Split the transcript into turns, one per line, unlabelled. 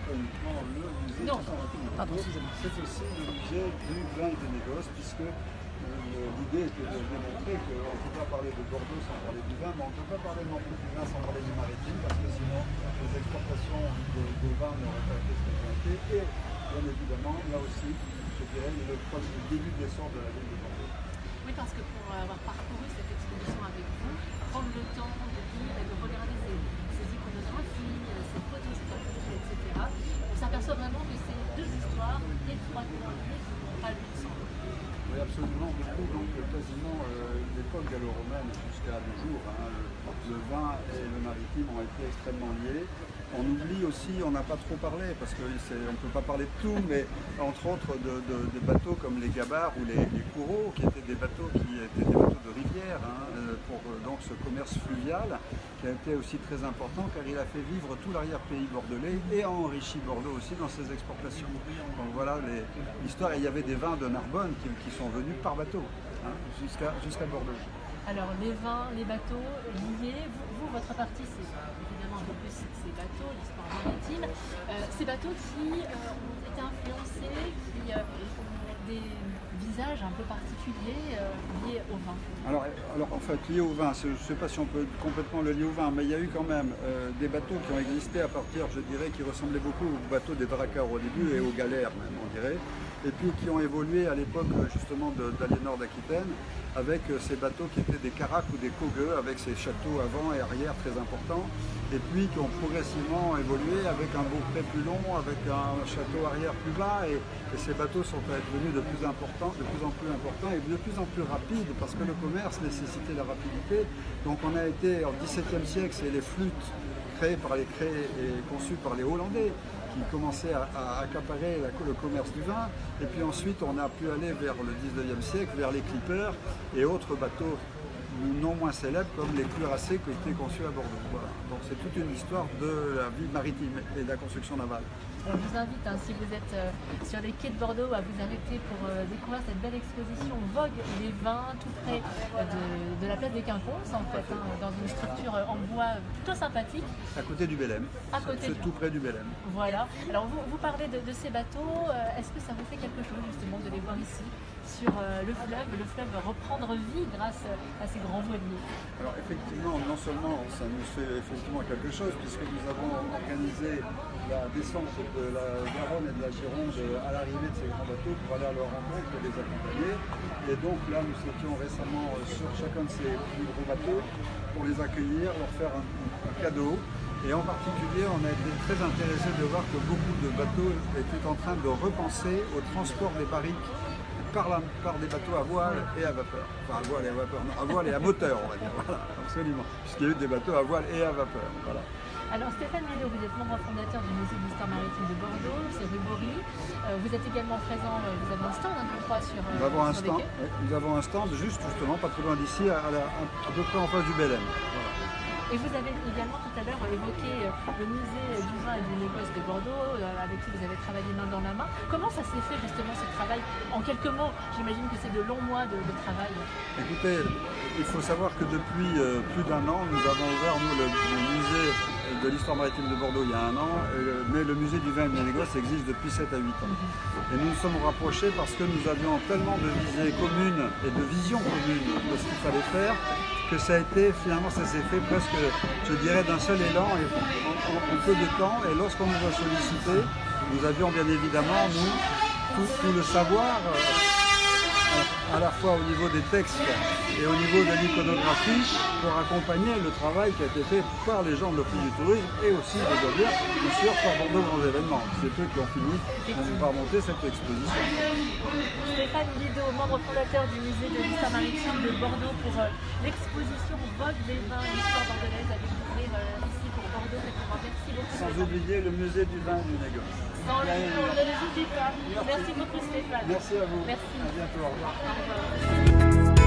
pas uniquement le musée du Saint-Martin. C'est aussi le musée du vin et des négoces, puisque l'idée était de démontrer qu'on ne peut pas parler de Bordeaux sans parler du vin, mais on ne peut pas parler non plus du vin sans parler du maritime, parce que sinon les exportations de vin n'auraient pas été ce qu'elles ont été. Et bien évidemment, là aussi, je dirais, le début d'essor de la ville de Bordeaux.
Oui, parce que pour avoir parcouru cette expédition avec vous, prendre le temps de lire et de regarder ces iconographies, ces photos, ces archives, etc., on s'aperçoit vraiment que c'est deux histoires étroitement liées qui n'ont pas lieu sans l'autre.
Oui, absolument, beaucoup, donc quasiment l'époque gallo-romaine jusqu'à nos jours, hein, le vin et le maritime ont été extrêmement liés. On oublie aussi, on n'a pas trop parlé, parce qu'on ne peut pas parler de tout, mais entre autres de bateaux comme les gabarres ou les coureaux, qui étaient des bateaux de rivière, hein, pour donc ce commerce fluvial, qui a été aussi très important, car il a fait vivre tout l'arrière-pays bordelais et a enrichi Bordeaux aussi dans ses exportations. Donc voilà l'histoire, et il y avait des vins de Narbonne qui sont venus par bateau, hein, jusqu'à Bordeaux.
Alors les vins, les bateaux liés, vous votre partie c'est évidemment un peu plus ces bateaux, l'histoire maritime, ces bateaux qui ont été influencés, qui ont des visages un peu particuliers liés au vin.
Alors en fait, liés au vin, je ne sais pas si on peut complètement le lier au vin, mais il y a eu quand même des bateaux qui ont existé à partir, je dirais, qui ressemblaient beaucoup aux bateaux des dracars au début et aux galères même, on dirait, et puis qui ont évolué à l'époque justement d'Aliénor d'Aquitaine, avec ces bateaux qui étaient des caracs ou des cogueux, avec ces châteaux avant et arrière très importants, et puis qui ont progressivement évolué avec un beaupré plus long, avec un château arrière plus bas, et ces bateaux sont devenus de plus en plus importants et de plus en plus rapides, parce que le commerce nécessitait la rapidité. Donc on a été, en XVIIe siècle, c'est les flûtes créées et conçues par les Hollandais, qui commençaient à accaparer le commerce du vin, et puis ensuite on a pu aller vers le 19e siècle, vers les clippers et autres bateaux non moins célèbres comme les cuirassés qui étaient conçus à Bordeaux. Voilà. Donc c'est toute une histoire de la vie maritime et de la construction navale.
Alors, je vous invite, hein, si vous êtes sur les quais de Bordeaux, à vous arrêter pour découvrir cette belle exposition Vogue les vins, tout près de la place des Quinconces, en fait, hein, dans une structure en bois plutôt sympathique.
À côté du Bélem. C'est tout près du Bélem.
Voilà. Alors vous parlez de ces bateaux, est-ce que ça vous fait quelque chose justement de les voir ici sur le fleuve reprendre vie grâce à ces grands voiliers?
Alors effectivement, non seulement ça nous fait effectivement quelque chose, puisque nous avons organisé la descente de la Garonne et de la Gironde à l'arrivée de ces grands bateaux pour aller à leur rencontre et les accompagner. Et donc là, nous étions récemment sur chacun de ces plus gros bateaux pour les accueillir, leur faire un cadeau. Et en particulier, on a été très intéressés de voir que beaucoup de bateaux étaient en train de repenser au transport des barriques par des bateaux à voile et à vapeur. Enfin, à voile et à vapeur, non, à voile et à moteur, on va dire. Voilà, absolument. Puisqu'il y a eu des bateaux à voile et à vapeur. Voilà.
Alors Stéphane Mélo, vous êtes membre fondateur du musée d'histoire maritime de Bordeaux, c'est rue Bory. Vous êtes également présent, vous avez un stand, je crois, sur
nous avons un stand juste justement, pas très loin d'ici, à peu près en face du Bélem. Voilà.
Et vous avez également tout à l'heure évoqué le musée du vin et du négoce de Bordeaux, avec qui vous avez travaillé main dans la main. Comment ça s'est fait justement ce travail? En quelques mots, j'imagine que c'est de longs mois de travail.
Écoutez, il faut savoir que depuis plus d'un an, nous avons ouvert le musée de l'histoire maritime de Bordeaux il y a un an, mais le musée du vin et du négoce existe depuis 7 à 8 ans. Et nous nous sommes rapprochés parce que nous avions tellement de visées communes et de visions communes de ce qu'il fallait faire, que ça a été, finalement, ça s'est fait presque, je dirais, d'un seul élan et en peu de temps. Et lorsqu'on nous a sollicité, nous avions bien évidemment, nous, tout le savoir, à la fois au niveau des textes et au niveau de l'iconographie, pour accompagner le travail qui a été fait par les gens de l'Office du tourisme et aussi, je dois dire, bien sûr, par Bordeaux Grands Événements. C'est eux qui ont fini par monter cette exposition.
Stéphane Guido, membre fondateur du musée de l'histoire maritime de Bordeaux, pour l'exposition Vogue des vins, l'histoire bordelaise à découvrir ici pour Bordeaux. Merci beaucoup.
Sans oublier le musée du vin et du négoce.
Sans ne les oublie pas. Merci beaucoup Stéphane.
Merci à vous.
Merci.
À bientôt. Au revoir.
Au revoir.